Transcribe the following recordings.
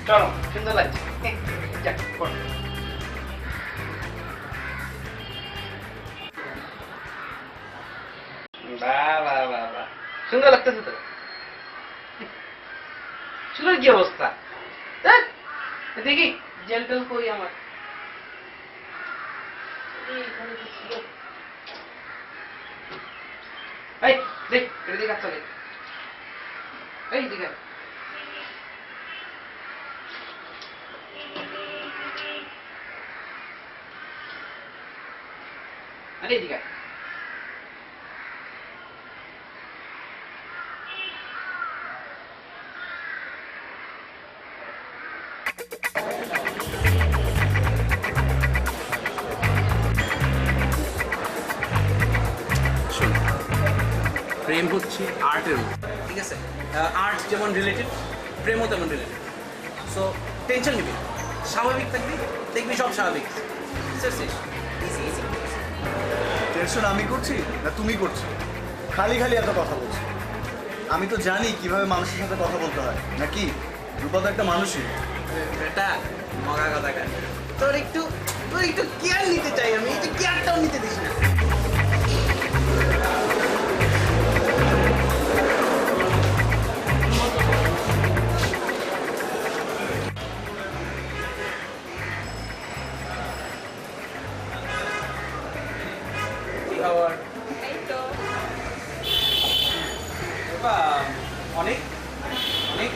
চলো, সুন্দর লাগছে। যাক, পড়ো। বাহ বাহ বাহ বাহ, সুন্দর লাগতেছে তো। চুলের কি অবস্থা? ধ্যাৎ, দেখি জেল টেল কই আমার। এই দেখ, এটা দিকে হাত চলে। এই দিকে আরে এদিকে। শোন, প্রেম হচ্ছে আর্টের মতো, ঠিক আছে? আর্ট যেমন রিলেটেড, প্রেমও তেমন রিলেটেড। সো টেনশন নিবি, স্বাভাবিক থাকবি, দেখবি সব স্বাভাবিক। টেনশন আমি করছি না তুমি করছো? খালি খালি এত কথা বলছো। আমি তো জানি কিভাবে মানুষের সাথে কথা বলতে হয়, নাকি? রূপা তো একটা মানুষই। এটা মগা কথা কাজ। তোর একটু কেয়ার নিতে চাই আমি, একটু কেয়ারটাও নিতে দিস না। অনেক অনেক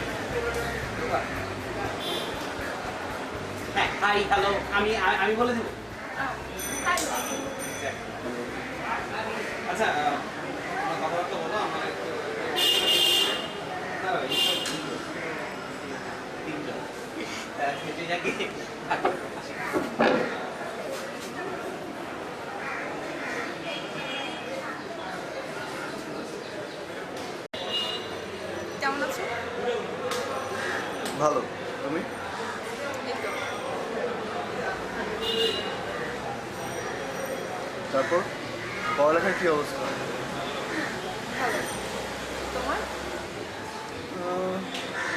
হ্যাঁ, হাই হ্যালো, আমি বলে দিব। আচ্ছা, আমার কথাবার্তা বলো। আমার কেমন আছো? ভালো, তুমি? এই তো। তারপর পড়ালেখার কি অবস্থা? ভালো। তোমার?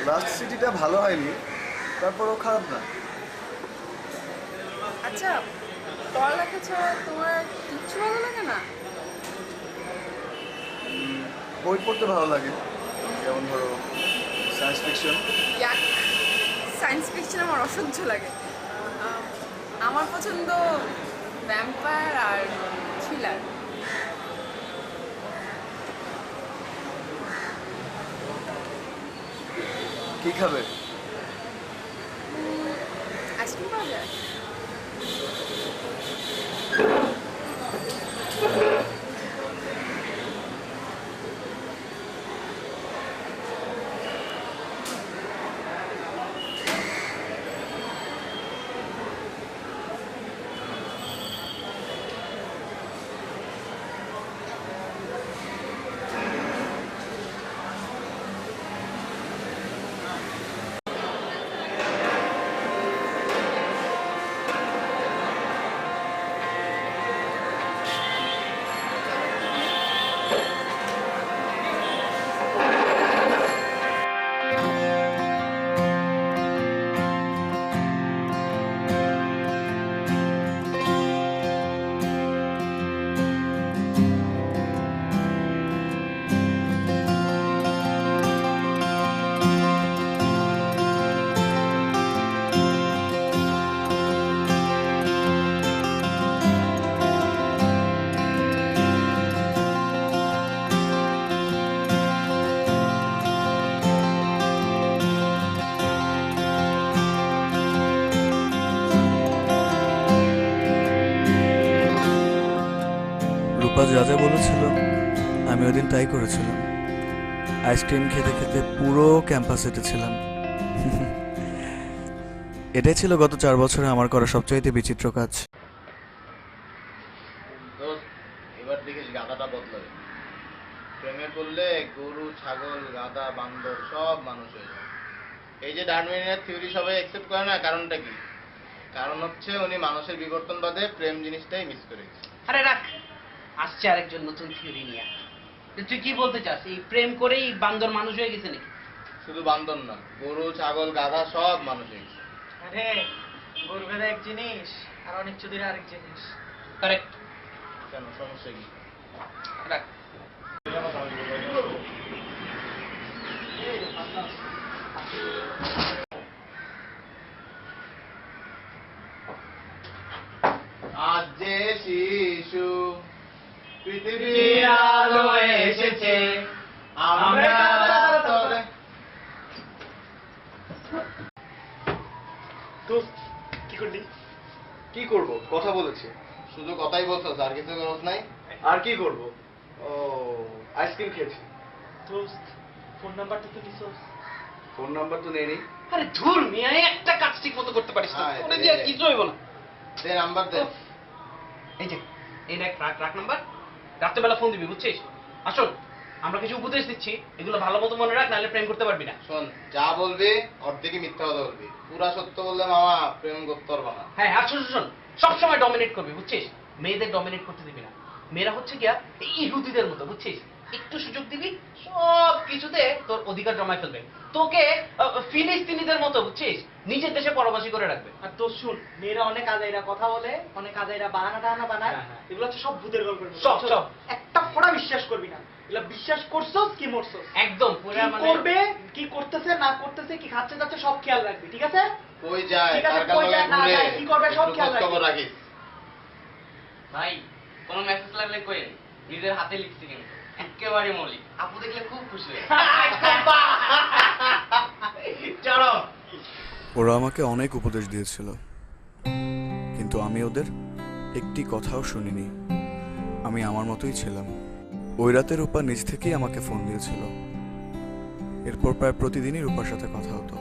লাস্ট সিটিটা ভালো হয়নি, তারপরও খারাপ না। আচ্ছা, পড়ালেখা ছাড়া তোমার কিচ্ছু ভালো লাগে না? বই পড়তে ভালো লাগে, যেমন ধরো সায়েন্স ফিকশন। ইয়াক, সায়েন্স ফিকশন আমার অসহ্য লাগে। আমার পছন্দ ভ্যাম্পায়ার আর থ্রিলার। কি খাবে? আইসক্রিম পাওয়া যায়? রূপা যা যা বলেছিল আমি ওদিন তাই করেছিলাম। আইসক্রিম খেতে খেতে পুরো ক্যাম্পাস হেঁটেছিলাম। এটাই ছিল গত 4 বছরে আমার করা সবচাইতে বিচিত্র কাজ। এবার দেখিস গাধাটা বদলাবে। প্রেমে পড়লে গরু, ছাগল, গাধা, বান্দর সব মানুষ হয়ে যায়। এই যে ডারউইনের থিওরি সবাই অ্যাকসেপ্ট করে না, কারণটা কি? কারণ হচ্ছে উনি মানুষের বিবর্তনবাদে প্রেম জিনিসটাই মিস করে গেছে। আরে রাখ, আসছে আরেকজন নতুন থিওরি নিয়ে। তুই কি বলতে চাস, এই প্রেম করেই বান্দর মানুষ হয়ে গেছে নাকি? শুধু বান্দর না, গরু ছাগল গাধা সব মানুষ হয়ে গেছে। আরে গরু ভেদা এক জিনিস আর অনেক চুদির আরেক জিনিস। কারেক্ট। কেন সমস্যা কি? রাখ। আজ যে শিশু পৃথিবীর আলো এসেছে, আমরা তরে- কি করলি? কি করব? কথা বলেছি। শুধু কথাই বলছো, আর কিছু খরচ নাই। আর কি করব? ও আইসক্রিম খেয়েছি। দোস্ত ফোন নাম্বারটা তো নিছস? ফোন নাম্বার তো নেই। আরে ধুর মিয়া, একটা কাজ ঠিক মতো করতে পারিস না। হ্যাঁ, ওরে দিয়ে কিছু হইব না। দে নাম্বার দে। এই যে এই দেখ রাখ নাম্বার। রাত্রেবেলা ফোন দিবি, বুঝছিস? আসল আমরা কিছু উপদেশ দিচ্ছি, এগুলো ভালো মতো মনে রাখ, নাহলে প্রেম করতে পারবি না। শোন, যা বলবি অর্ধেকই মিথ্যা কথা বলবি, পুরা সত্য বললে মামা প্রেম করতে পারবা না। হ্যাঁ আর শোন, সবসময় ডমিনেট করবি, বুঝছিস? মেয়েদের ডমিনেট করতে দিবি না। মেয়েরা হচ্ছে গিয়া এই ইহুদিদের মতো, বুঝছিস? একটু সুযোগ দিবি, সব কিছুতে তোর অধিকার জমায় ফেলবে। তোকে ফিলিস্তিনিদের মতো, বুঝছিস, নিজের দেশে পরবাসী করে রাখবে। আর তোর শুন, মেয়েরা অনেক আজাইরা কথা বলে, অনেক আজাইরা বাহানা টাহানা বানায়। হ্যাঁ, হ্যাঁ। এগুলো হচ্ছে সব ভূতের গল্পের মতো। সব। একটা ফোঁটা বিশ্বাস করবি না। এগুলো বিশ্বাস করছস কি মরছস? একদম কি পুরা মানে করবে, কি করতেছে না করতেছে, কি খাচ্ছে যাচ্ছে সব খেয়াল রাখবি, ঠিক আছে? কই যায়, ঠিক আছে, কার কার কই লগে যায়, না ঘুরে, যায়, কি করবে, সব একটু খেয়াল খোঁজ খবর রাখিস। রাখিস। ভাই কোনো মেসেজ লাগলে কইেন, নিজের হাতে লিখছি কিন্তু একেবারে মৌলিক। আপু দেখলে খুব খুশি হয়। চলো। ওরা আমাকে অনেক উপদেশ দিয়েছিল, কিন্তু আমি ওদের একটি কথাও শুনিনি। আমি আমার মতোই ছিলাম। ওই রাতে রূপা নিজ থেকেই আমাকে ফোন দিয়েছিল। এরপর প্রায় প্রতিদিনই রূপার সাথে কথা হতো,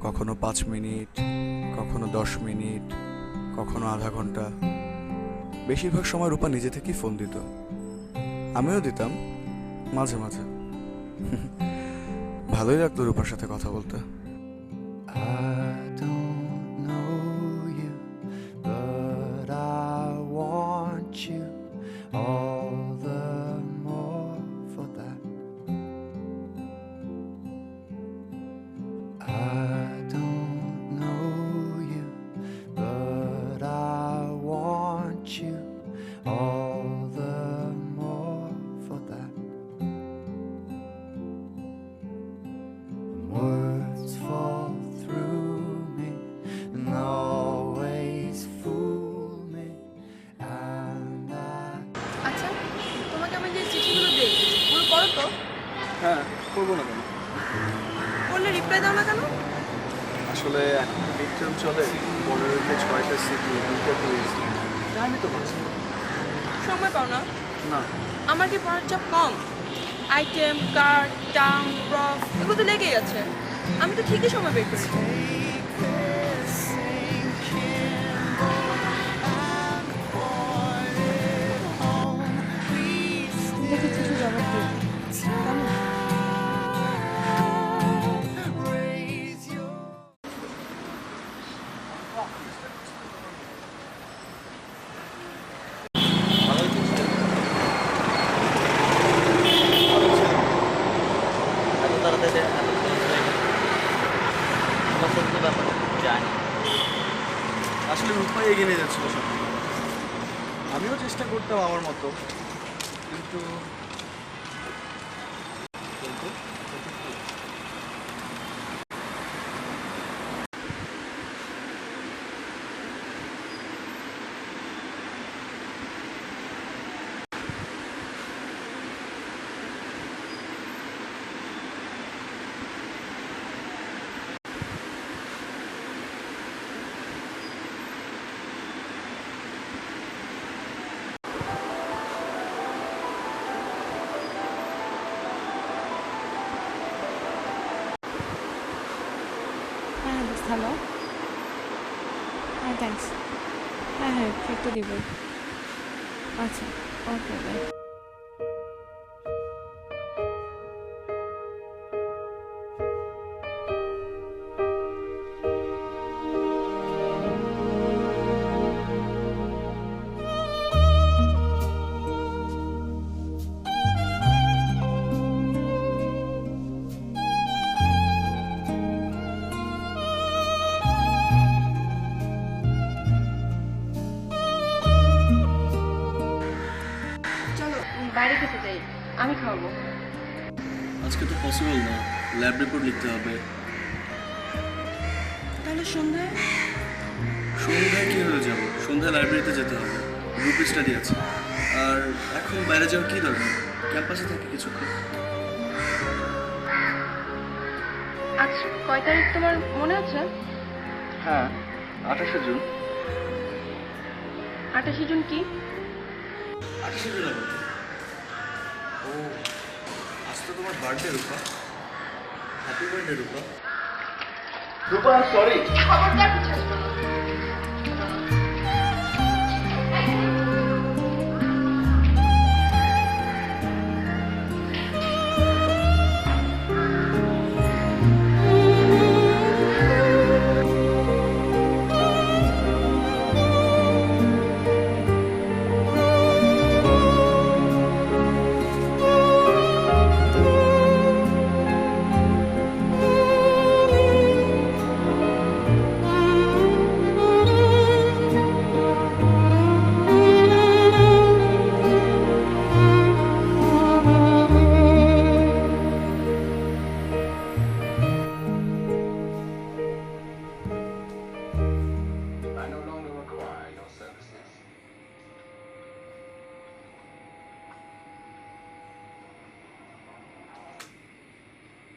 কখনো 5 মিনিট, কখনো 10 মিনিট, কখনো আধা ঘন্টা। বেশিরভাগ সময় রূপা নিজে থেকেই ফোন দিত, আমিও দিতাম মাঝে মাঝে। ভালোই লাগতো রূপার সাথে কথা বলতে। I don't know you, but I want you all the more for that. I don't know you, but I want you all the more for that. Words fall through me and always fool me, and I আচ্ছা, তোমাকে আমি যে চিঠিগুলো দিই পুরো পড়ো তো? হ্যাঁ, করবো না কেন? বললে রিপ্লাই দাও না কেন? আসলে এখন বিক্রম চলে 15-তে 6টা সিটি 2টা টুরিস্ট। আমি তো পাচ্ছি সময় পাও না? না। আমার কি পড়ার চাপ কম? আইটেম, কার্ড, টার্ম, প্রফ এগুলো তো লেগেই আছে। আমি তো ঠিকই সময় বের করেছি। দেখে কিছু জবাব দিই কেমন? আসলে রূপাই এগিয়ে নিয়ে যাচ্ছিল সব। আমিও চেষ্টা করতাম আমার মতো, কিন্তু হ্যাঁ হ্যালো, হ্যাঁ থ্যাংকস, হ্যাঁ একটু দেবো। আচ্ছা ওকে বাই। আজকে তো পসিবল না, ল্যাব রিপোর্ট লিখতে হবে। তাহলে সন্ধ্যায়? সন্ধ্যায় কী হয়ে যাবো, সন্ধ্যায় লাইব্রেরিতে যেতে হবে, গ্রুপ স্টাডি আছে। আর এখন বাইরে যাওয়ার কী দরকার, ক্যাম্পাসে থাকি কিছুক্ষণ। আজ কয় তারিখ তোমার মনে আছে? হ্যাঁ, 28শে জুন। 28শে জুন কি? 28শে জুন আবার কি? ও, আজ তো তোমার বার্থডে রূপা। হ্যাপি বার্থডে রূপা। রূপা, সরি। খবরদার কিছু আসবে না।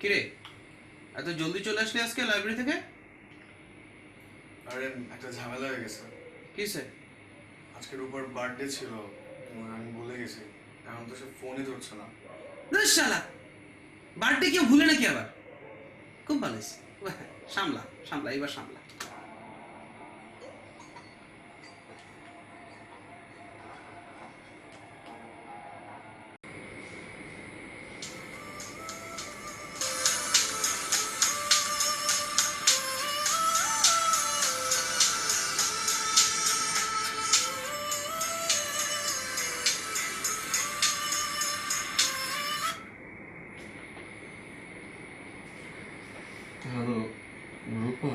কিরে, এত জলদি চলে আসলি আজকে লাইব্রেরি থেকে? আরে একটা ঝামেলা হয়ে গেছে। কিসে? আজকে রূপার বার্থডে ছিল, আমি ভুলে গেছি। এখন তো সে ফোনই ধরছে না। শালা, বার্থডে কেউ ভুলে নাকি আবার? খুব ভালো হয়েছে। সামলা সামলা, এবার সামলা। হ্যালো রূপা,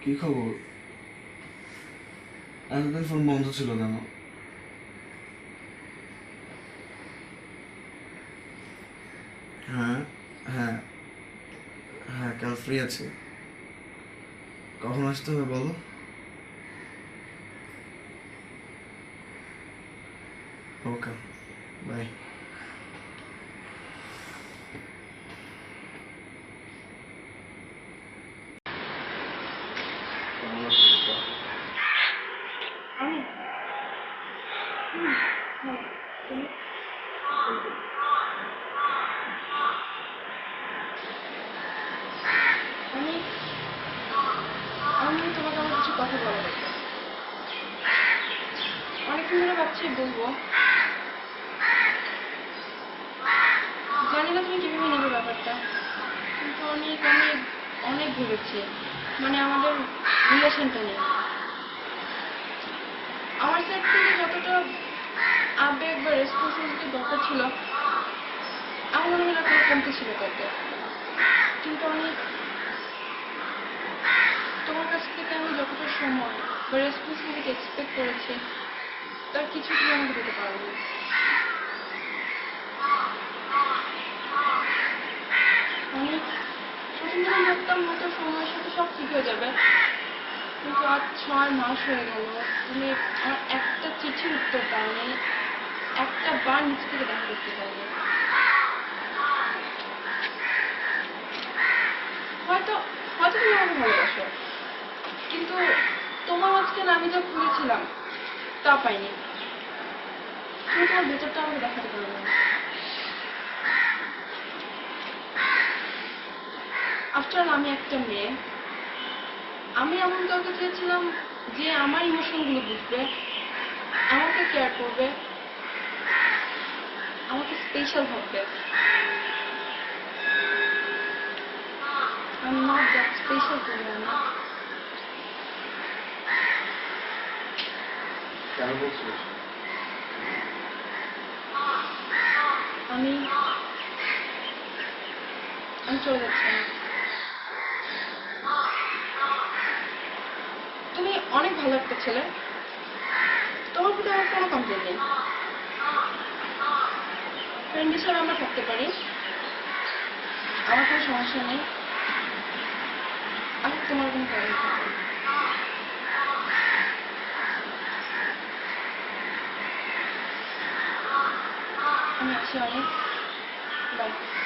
কি খবর? এতদিন ফোন বন্ধ ছিল কেন? হ্যাঁ হ্যাঁ হ্যাঁ, কাল ফ্রি আছে। কখন আসতে হবে বলো? ওকে, বাই। আমি তোমাকে আমার কিছু কথা বলা দরকার। অনেকদিন ধরে ভাবছি বলবো, জানি না তুমি কিভাবে নেবে ব্যাপারটা, কিন্তু অনেক অনেক অনেক ভেবেছি, মানে আমাদের রিলেশনটা নিয়ে। আমার সাইড থেকে যতটা আবেগ বা রেসপন্সিবিলিটি দরকার ছিল, আমার মনে হয় কোনো কমতি ছিল তাতে। কিন্তু আমি তোমার কাছ থেকে আমি যতটা সময় বা রেসপন্সিবিলিটি এক্সপেক্ট করেছি, তার কিছু তুমি আমাকে দিতে পারবো না। আমি প্রথম দিন ভাবতাম হয়তো সময়ের সাথে সব ঠিক হয়ে যাবে, কিন্তু আজ 6 মাস হয়ে গেল তুমি আমার একটা চিঠির উত্তর দাওনি, একটা বার নিচ থেকে দেখা করতে চাইনি। হয়তো হয়তো তুমি আমাকে ভালোবাসো, কিন্তু তোমার মাঝখানে আমি যা খুঁজেছিলাম তা পাইনি। তুমি তোমার ভেতরটা আমাকে দেখাতে পারো না। আফটার অল আমি একটা মেয়ে, আমি এমন কাউকে চেয়েছিলাম যে আমার ইমোশনগুলো বুঝবে, আমাকে কেয়ার করবে, আমাকে স্পেশাল ভাববে। I'm not that special to you, না। কেন বলছো? আমি চলে যাচ্ছি। তুমি অনেক ভালো একটা ছেলে, তোমার প্রতি আমার কোনো কমপ্লেন নেই। ফ্রেন্ড হিসেবে আমরা থাকতে পারি, আমার কোনো সমস্যা নেই, আমি তোমার কোনো প্রবলেম নেই। আমি আছি অনেক, বাই।